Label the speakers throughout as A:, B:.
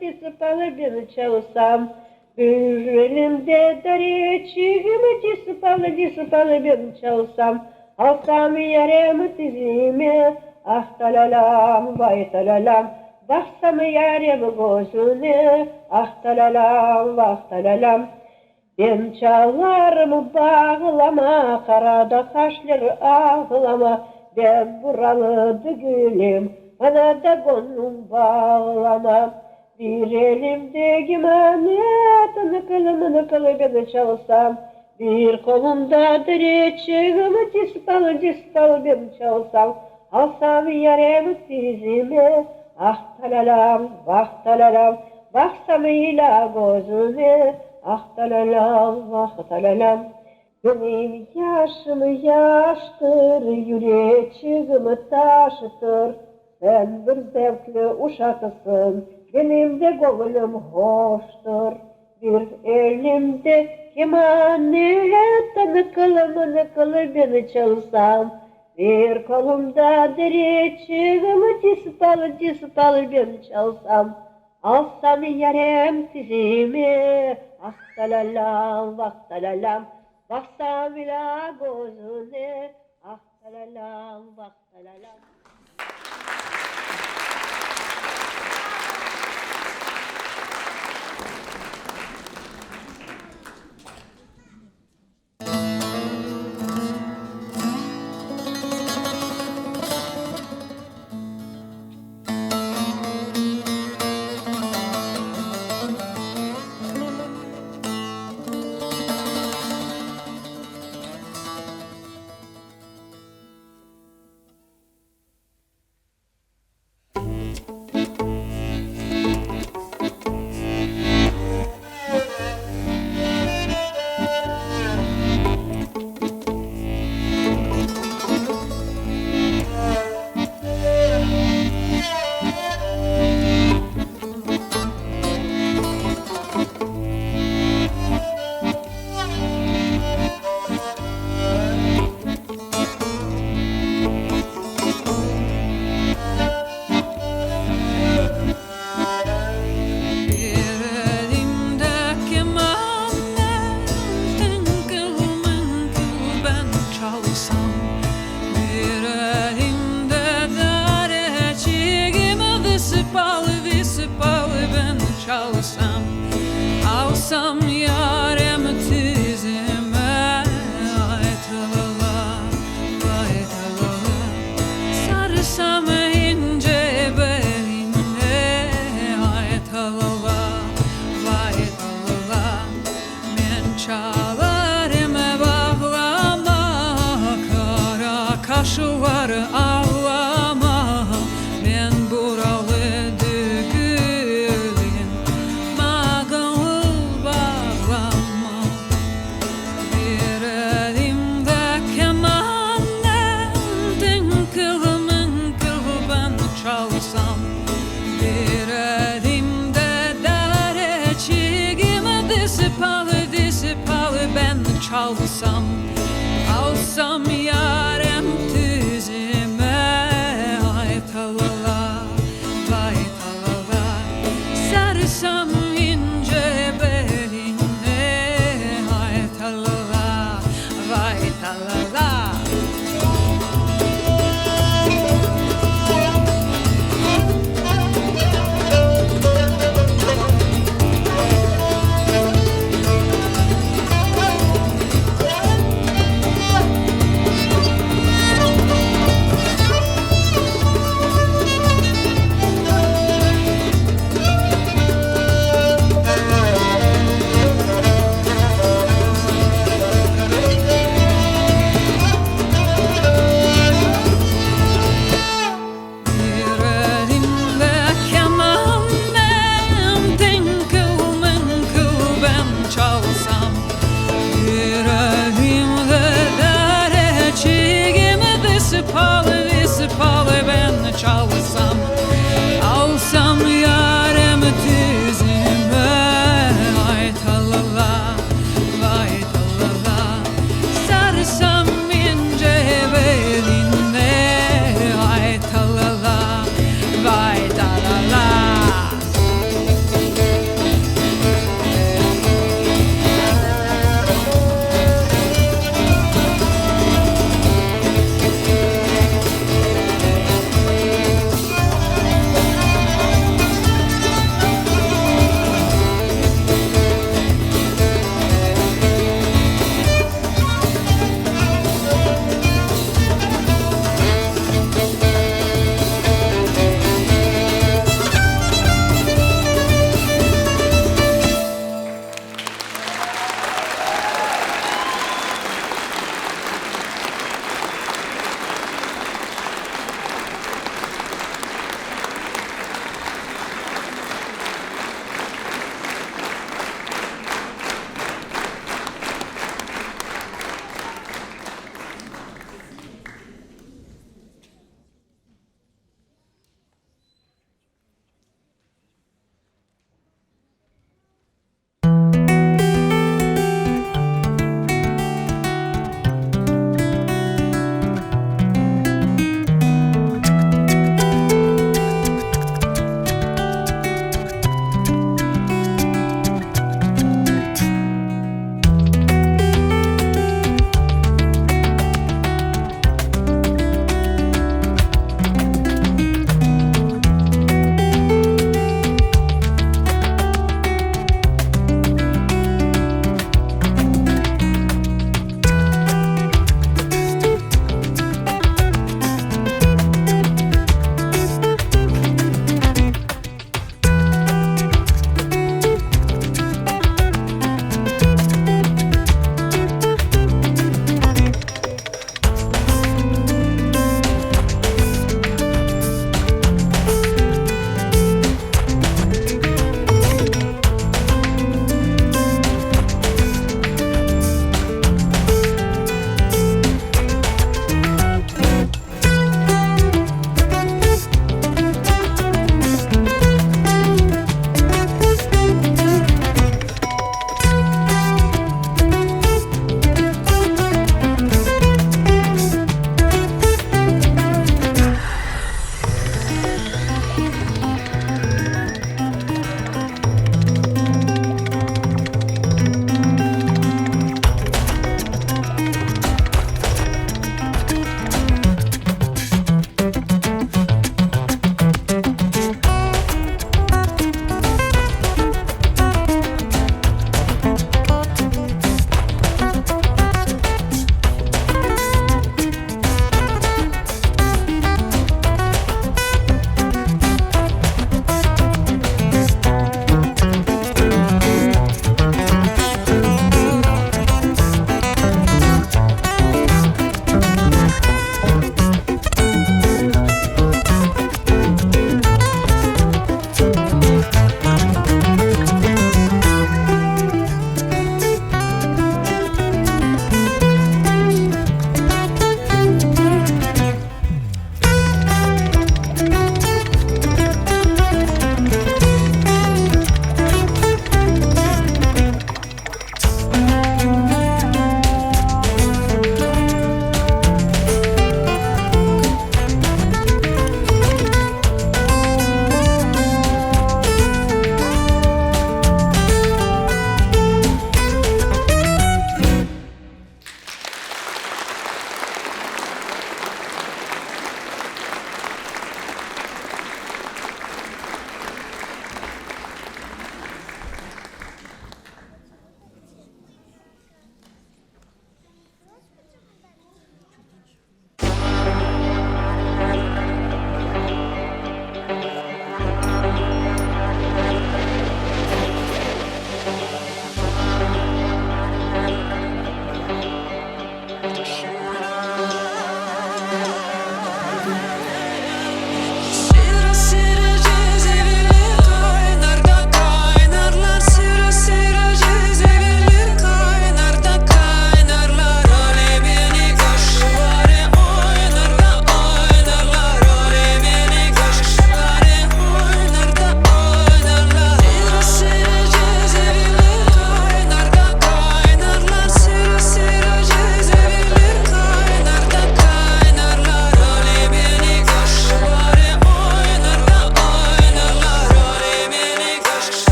A: sıpalı bir çalsam. Bir elimde darıçığımı sıpalı bir çalsam. Alsam yarımı tizimi, ah talalam, vay talalam. Baksam yarımı gözüne, ah talalam, vah talalam. Ben çalarımı bağlama, karada kaşları ağlama. Ben buralı gülüm, bana da gönlüm bağlama. Bir elimde gimanet, nıkılı beni çalsam. Bir kolumda direçimi, dispalı beni çalsam. Alsam yarımı dizime, ah talalam, vah talalam. Baksam ila gözüme, ah talalam, vah talalam. Benim yaşım yaştır, yüreğimi taşıtır. Sen bir zevkli uşaksın, benim de gönlüm hoştur. Bir elimde kemanet, nıkılı beni çalsam. Bir kolumda direçimi, dispalı beni çalsam. Alsam yarem tizimi, ah talalam, vah talalam. Baksam ila gözüne, ah talalam, vah talalam.
B: Alsam yarem tizime, ay talala, ay talala. Sarsam ince beline, ay talala, vay talala. Men çalarım bağlama, kara kaşlar ağlama. Men buralı çalsam, alsam yarem tizime, ay talala, vay talala. Sarsam ince beline, ay talala, vay talala.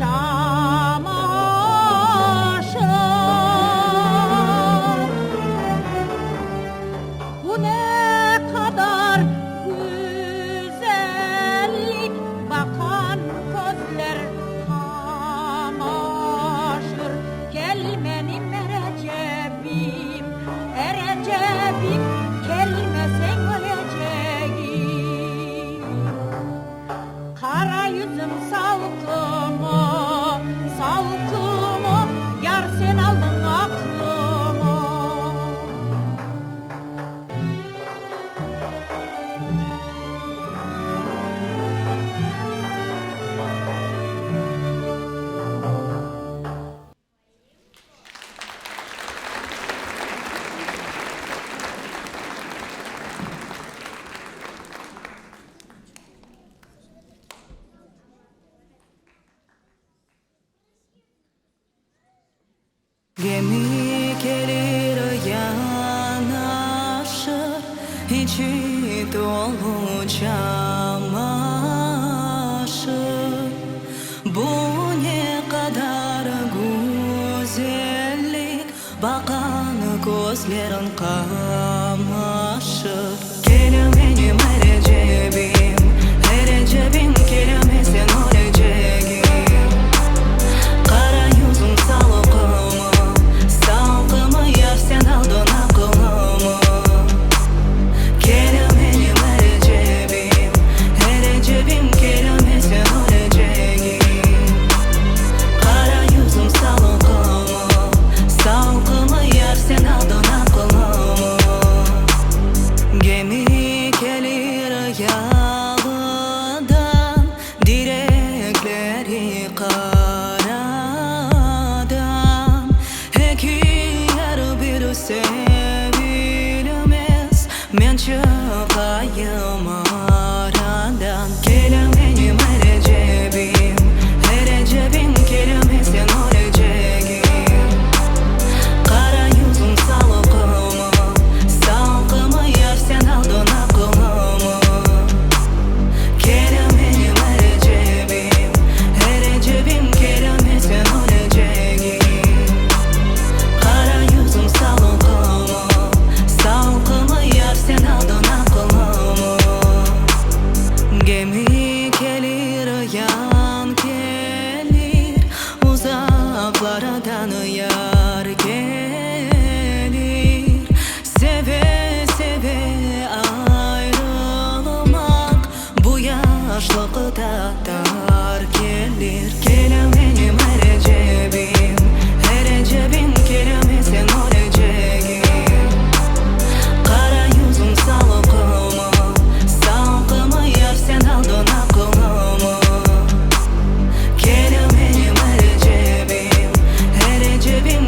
C: çamaşır. Bu ne kadar güzellik, bakan gözler kamaşır. Gelmenim Erecep'im, Erecep'im, gelmesen öleceğim. Kara yüzüm salkımı, salkımı, yar sen aldın aklımı.
B: Gemi gelir yanaşır, içi dolu çamaşır. Bu ne kadar güzellik, bakan gözlerin kamaşır. Gel benim Erecep'im, Erecep'im, gelmesen öleceğim. Kara yüzüm salkımı, salkımı, yar sen aldın aklımı. Gel benim Erecep'im, Erecep'im, gelmesen öleceğim. Kara yüzüm salkımı, salkımı, yar sen aldın aklımı. Gemi gelir yağdan, direkleri karadan. Eğer bir sevilmez, men çıkayım aradan. Gel benim Erecep'im, Erecep'im, gelmesen öleceğim. Kara yüzüm salkımı, salkımı, yar sen aldın aklımı. Gel benim Erecep'im, Erecep'im, gelmesen öleceğim. Kara yüzüm salkımı, salkımı, yar sen aldın aklımı. Gemi gelir yan gelir, uzaklardan yar gelir. Seve seve ayrılmak, bu yaşlıkta dar gelir. Gel benim Erecep'im, Erecep'im, gelmesen öleceğim. Kara yüzüm salkımı, salkımı, yar sen aldın aklımı. Gel benim Erecep'im, Erecep'im,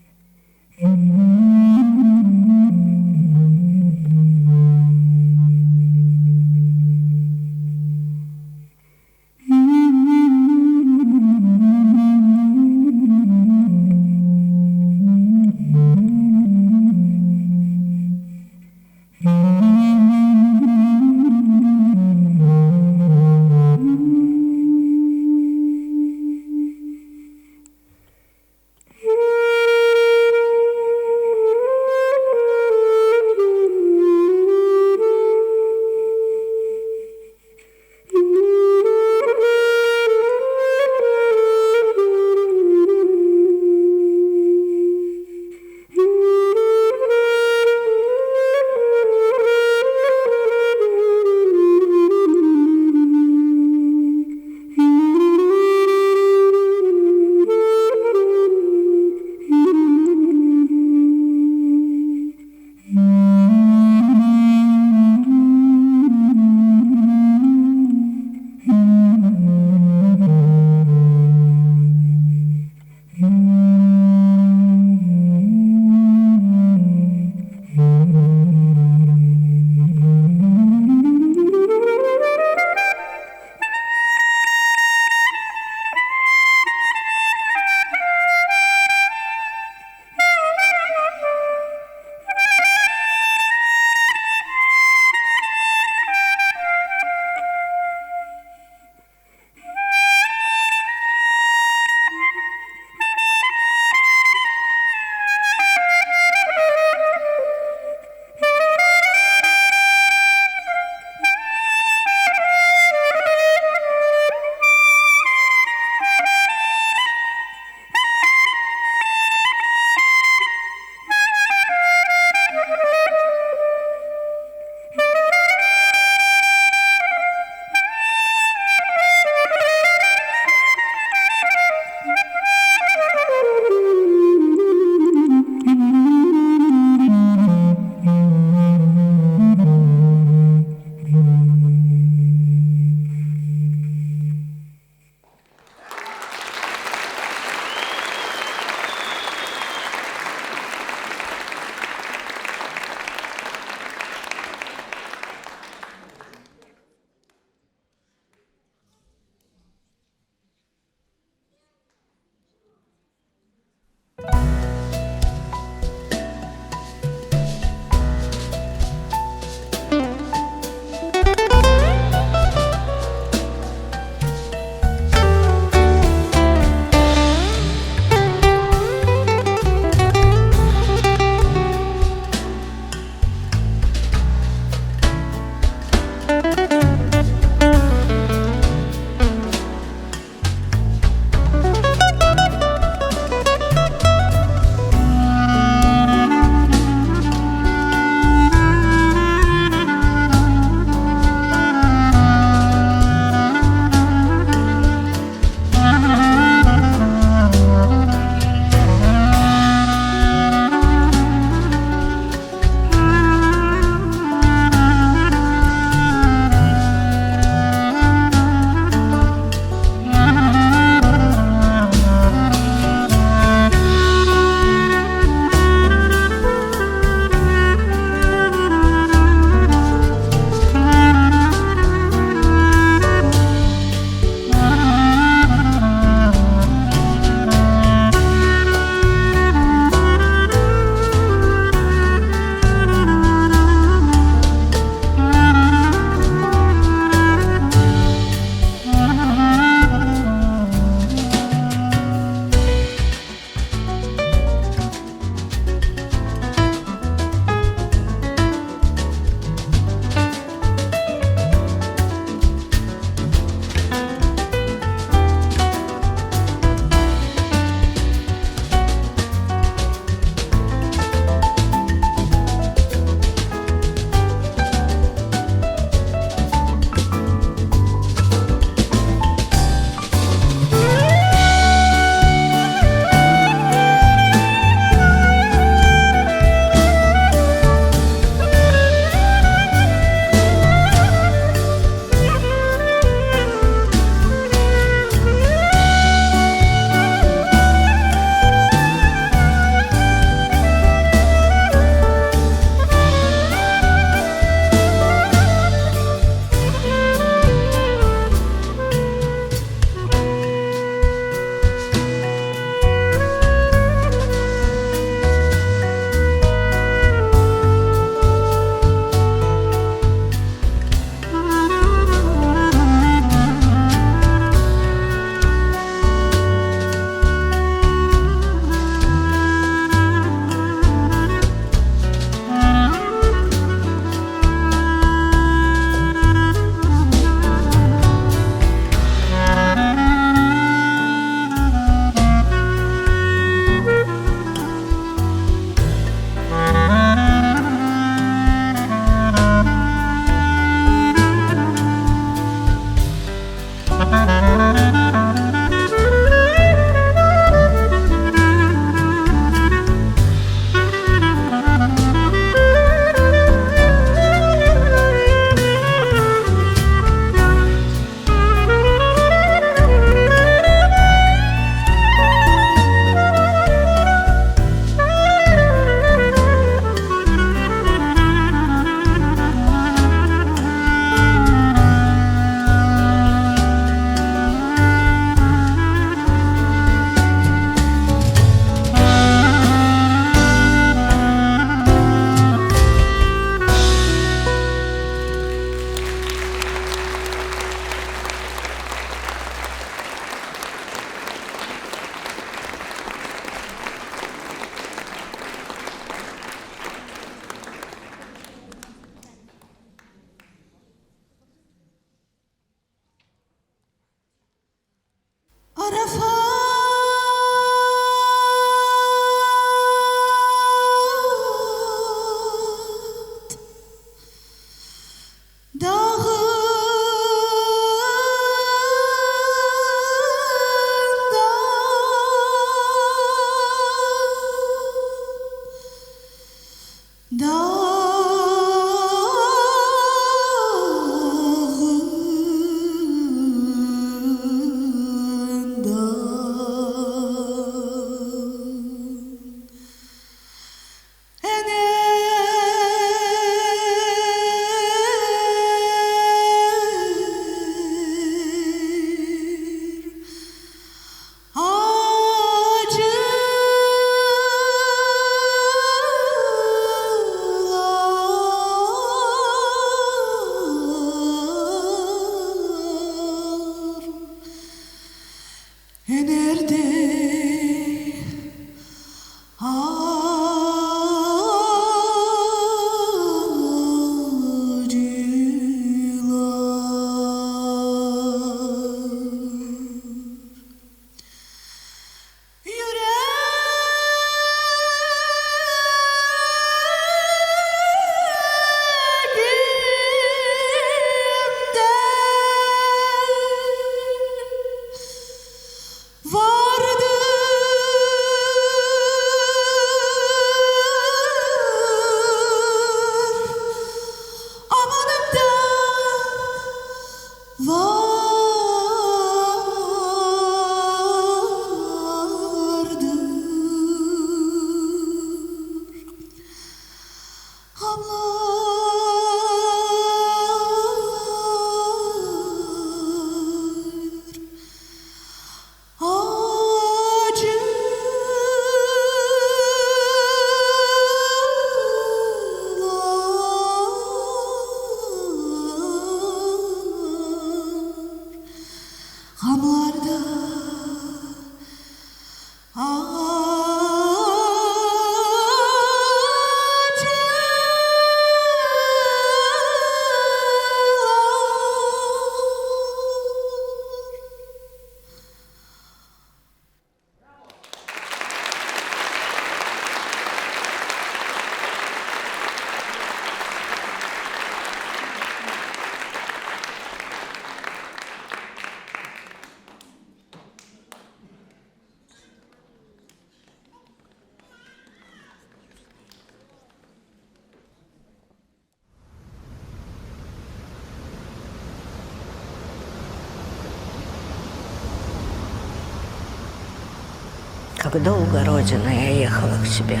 D: Как долго, Родина, я ехала к тебе.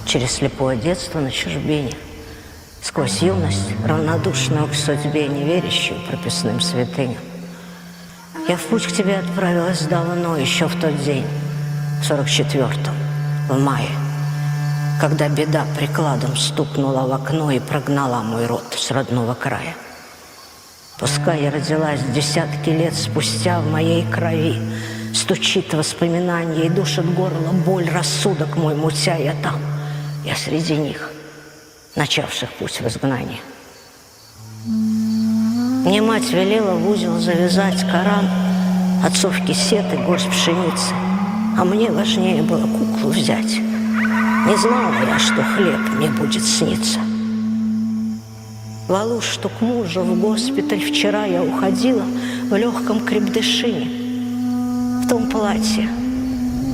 D: Через слепое детство на чужбине, сквозь юность, равнодушную к судьбе, не верящую прописным святыням. Я в путь к тебе отправилась давно, еще в тот день, в 44-м, в мае, когда беда прикладом стукнула в окно и прогнала мой род с родного края. Пускай я родилась десятки лет спустя, в моей крови стучит воспоминание и душит горло боль, рассудок мой мутя, я там, я среди них, начавших путь в изгнании. Мне мать велела в узел завязать Коран, отцов кисет и горсть пшеницы, а мне важнее было куклу взять. Не знала я, что хлеб мне будет сниться. Валуш, что к мужу в госпиталь вчера я уходила в легком крепдышине. В том платье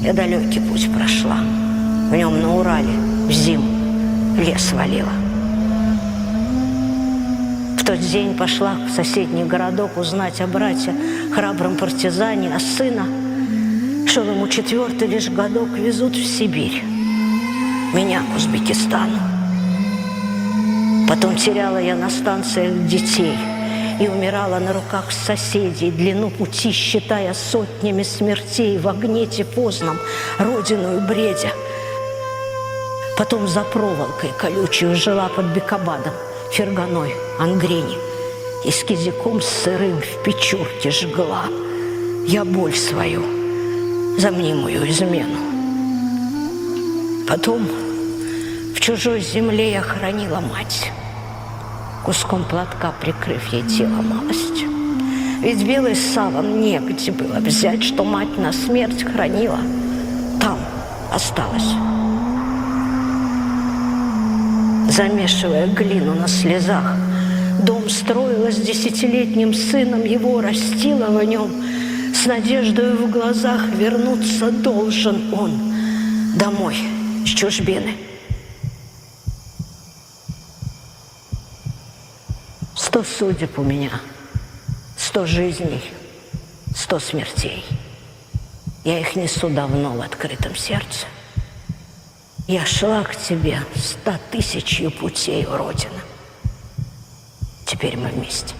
D: я далекий путь прошла, в нем на Урале в зиму лес валила. В тот день пошла в соседний городок узнать о брате, храбром партизане, а сына, шел ему 4-й лишь годок, везут в Сибирь, меня к Узбекистану. Потом теряла я на станциях детей и умирала на руках соседей, длину пути считая сотнями смертей, в огне тифозном, родину и бредя. Потом за проволокой колючую жила под Бекобадом, Ферганой, Ангрени, и с кизиком сырым в печурке жгла я боль свою за мнимую измену. Потом в чужой земле я хоронила мать, куском платка прикрыв ей тело малость. Ведь белый саван негде было взять, что мать на смерть хранила. Там осталась. Замешивая глину на слезах, дом строила с 10-летним сыном, его растила в нем. С надеждой в глазах вернуться должен он домой с чужбины. 100 судеб у меня, 100 жизней, 100 смертей. Я их несу давно в открытом сердце. Я шла к тебе 100 000 путей, о Родина. Теперь мы вместе.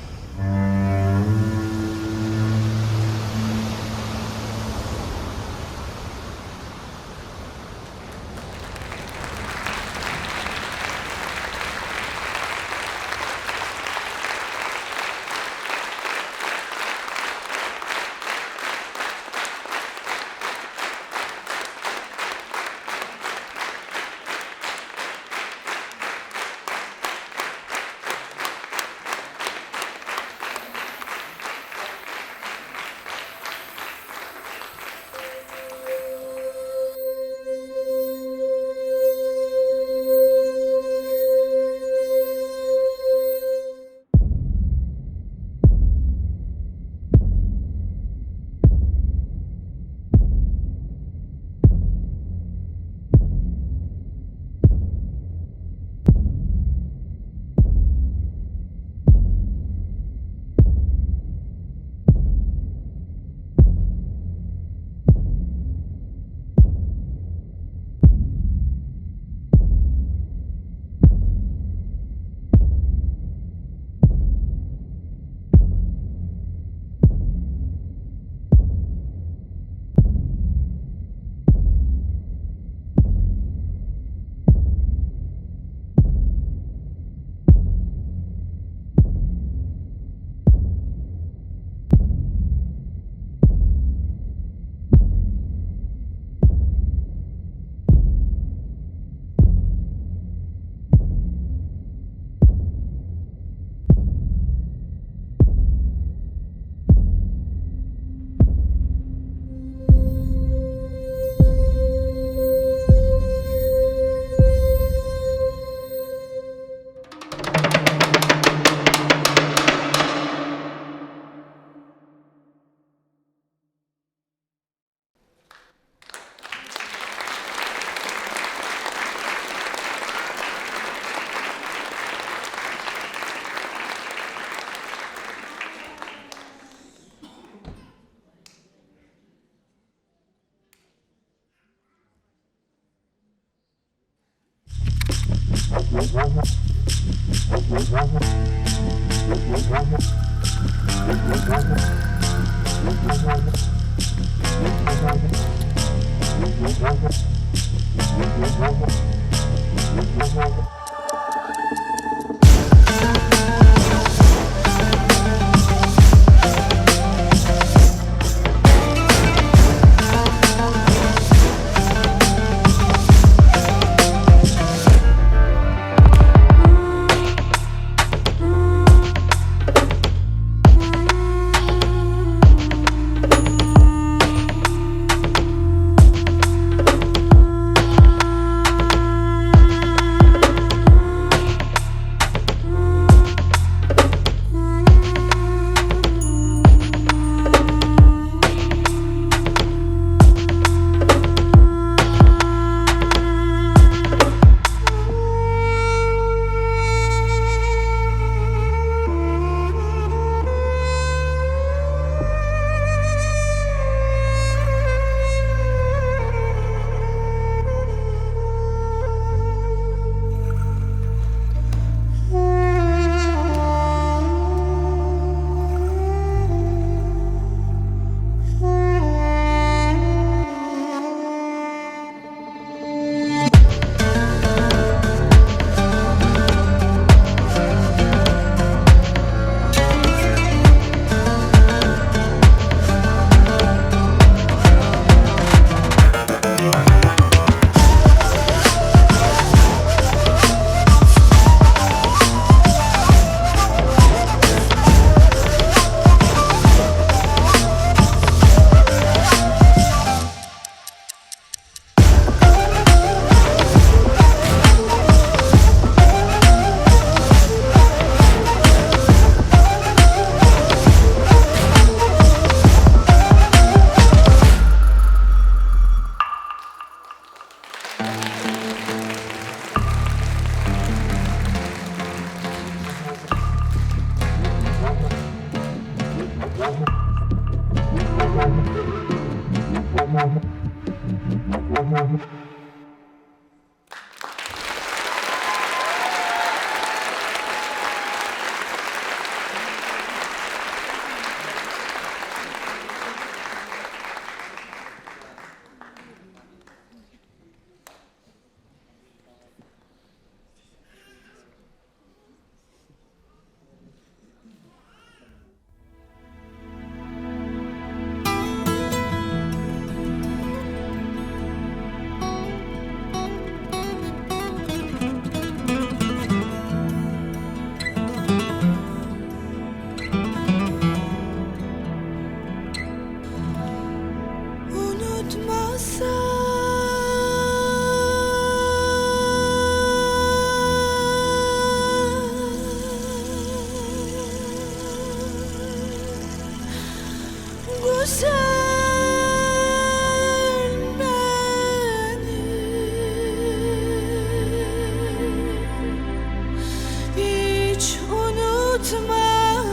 B: Hiç unutmam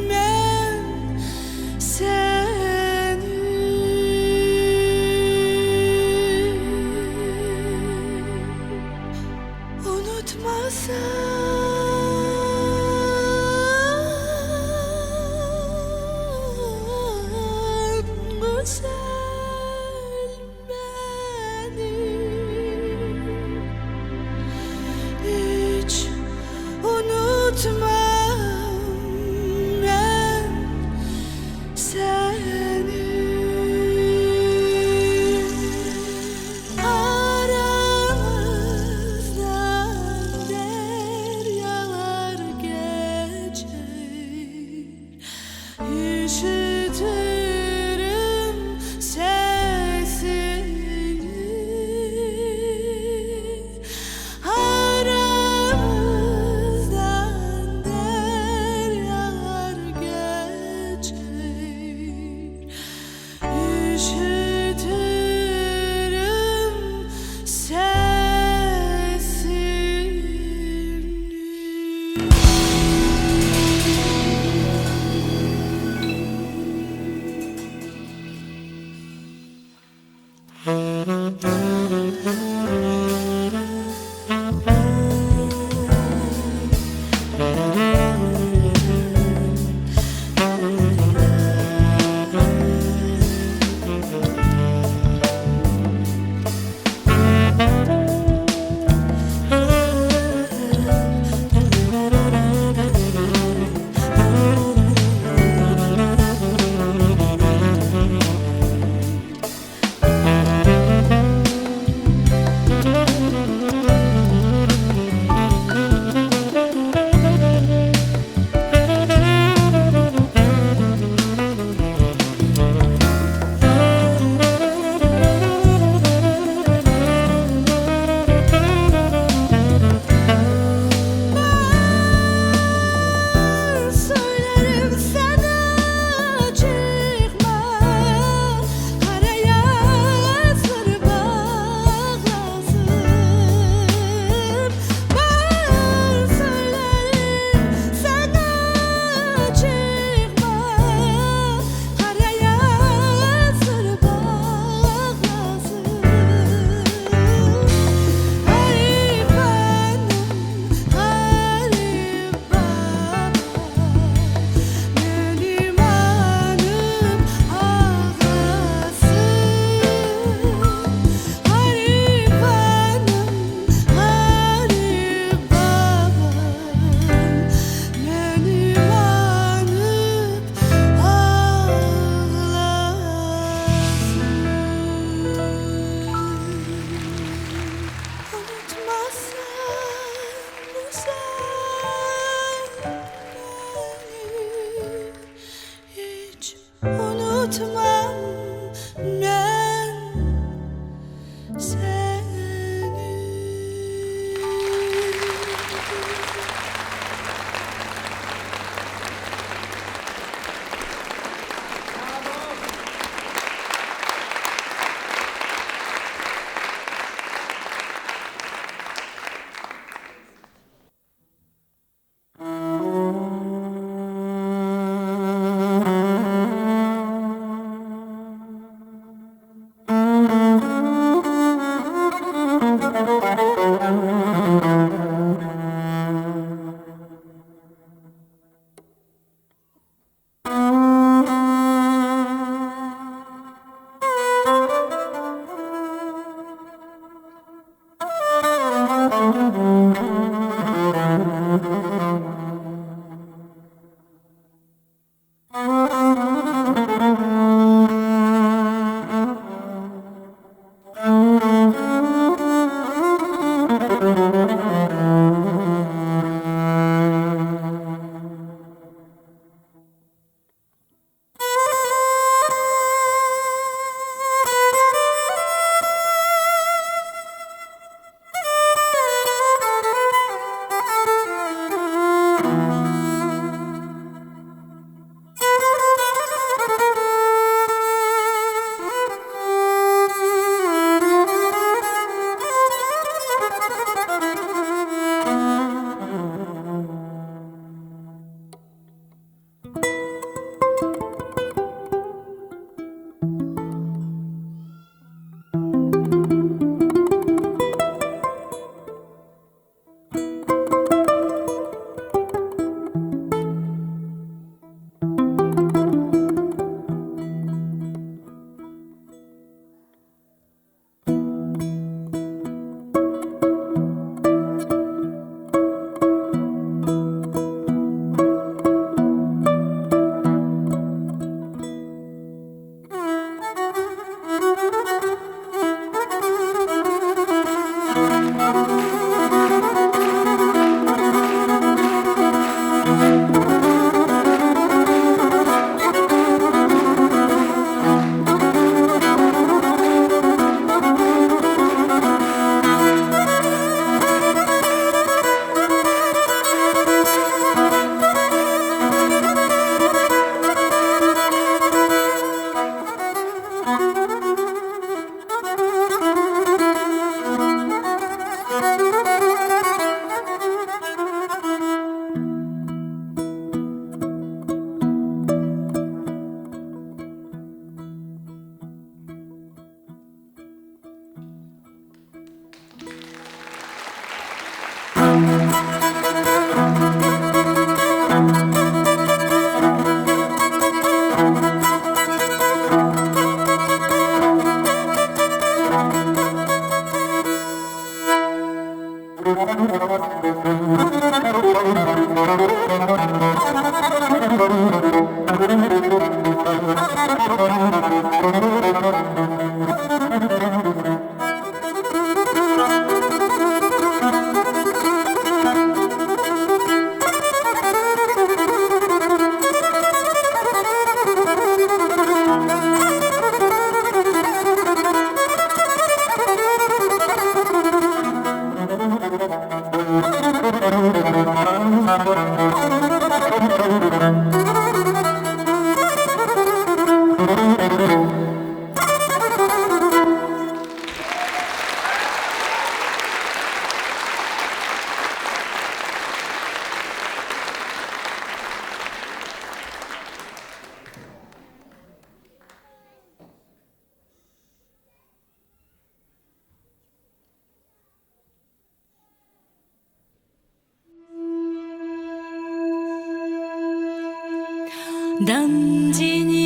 B: ben seni. Unutmasam güzel beni. Hiç unutmam ben seni. Aramızdan deryalar geçer, işitirim sesini. Aramızdan deryalar geçer, işitirim sesini. Söylerim sana çıkma, karaya sır bağlasın. Ben söylerim sana çıkma, karaya sır bağlasın. Garip hanım, garip baba, benim hanım ağlasın. Garip hanım, garip babam, benim hanım ağlasın. Unutmazsan güzel beni, hiç unutmam ben seni.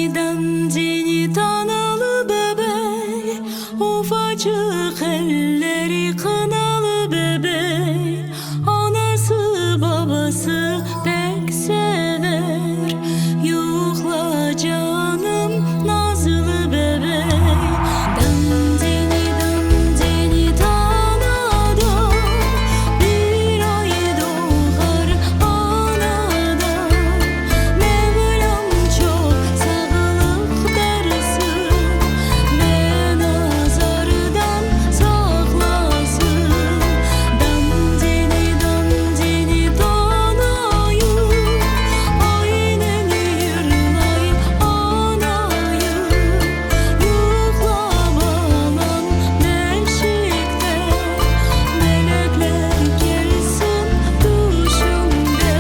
B: Dandini tanalı bebek, ufacık elleri kınalı bebek. Anası babası pek sever, yukla canım nazlı bebek. Dandini tanada, bir ay doğar anadan. Mevlam çok sağlık versin ve nazardan saklasın. Dandini danayı, aynen yırlay anayı. Yuklamaman neşikte, melekler gelsin düşümde.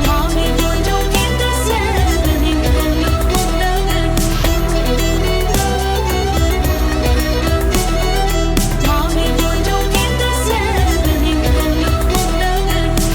B: Mavi boncuk indi senin gönlümden. Mavi boncuk indi senin gönlümden.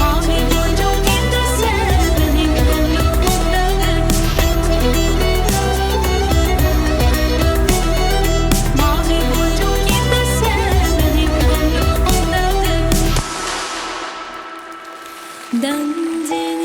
B: Mavi boncuk indi senin gönlümden. Mavi boncuk indi senin gönlümden. Dandini